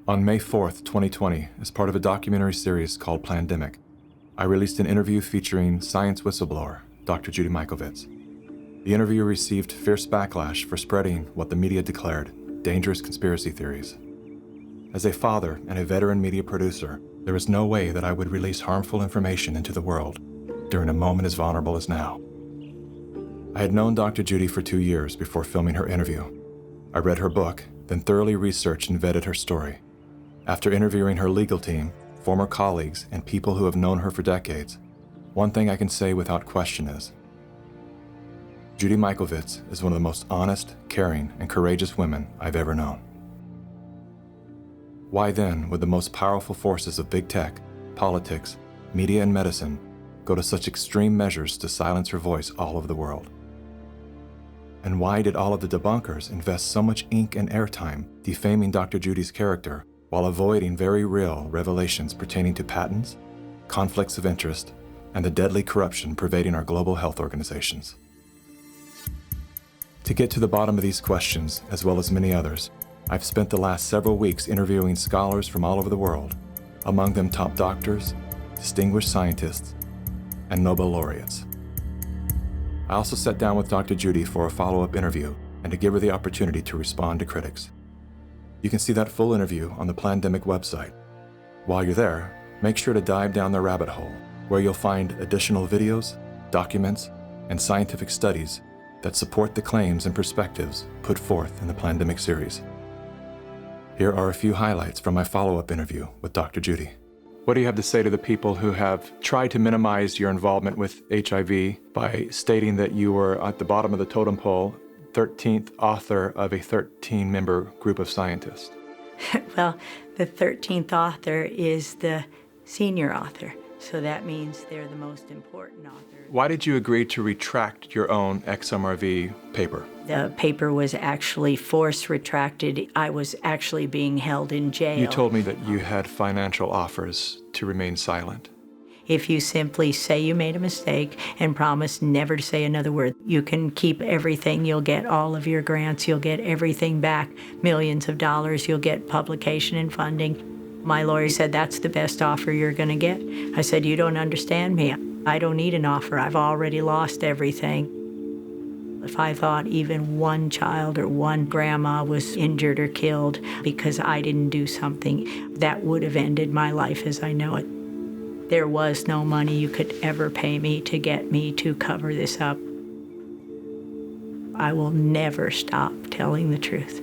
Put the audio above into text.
On May 4th, 2020, as part of a documentary series called Plandemic, I released an interview featuring science whistleblower, Dr. Judy Mikovits. The interview received fierce backlash for spreading what the media declared dangerous conspiracy theories. As a father and a veteran media producer, there was no way that I would release harmful information into the world during a moment as vulnerable as now. I had known Dr. Judy for 2 years before filming her interview. I read her book, then thoroughly researched and vetted her story. After interviewing her legal team, former colleagues, and people who have known her for decades, one thing I can say without question is, Judy Mikovits is one of the most honest, caring, and courageous women I've ever known. Why then would the most powerful forces of big tech, politics, media, and medicine go to such extreme measures to silence her voice all over the world? And why did all of the debunkers invest so much ink and airtime defaming Dr. Judy's character while avoiding very real revelations pertaining to patents, conflicts of interest, and the deadly corruption pervading our global health organizations? To get to the bottom of these questions, as well as many others, I've spent the last several weeks interviewing scholars from all over the world, among them top doctors, distinguished scientists, and Nobel laureates. I also sat down with Dr. Judy for a follow-up interview and to give her the opportunity to respond to critics. You can see that full interview on the Plandemic website. While you're there, make sure to dive down the rabbit hole, where you'll find additional videos, documents, and scientific studies that support the claims and perspectives put forth in the Plandemic series. Here are a few highlights from my follow-up interview with Dr. Judy. What do you have to say to the people who have tried to minimize your involvement with HIV by stating that you were at the bottom of the totem pole, 13th author of a 13-member group of scientists? Well, the 13th author is the senior author, so that means they're the most important author. Why did you agree to retract your own XMRV paper? The paper was actually force retracted. I was actually being held in jail. You told me that you had financial offers to remain silent. If you simply say you made a mistake and promise never to say another word, you can keep everything. You'll get all of your grants. You'll get everything back, millions of dollars. You'll get publication and funding. My lawyer said, that's the best offer you're going to get. I said, you don't understand me. I don't need an offer. I've already lost everything. If I thought even one child or one grandma was injured or killed because I didn't do something, that would have ended my life as I know it. There was no money you could ever pay me to get me to cover this up. I will never stop telling the truth.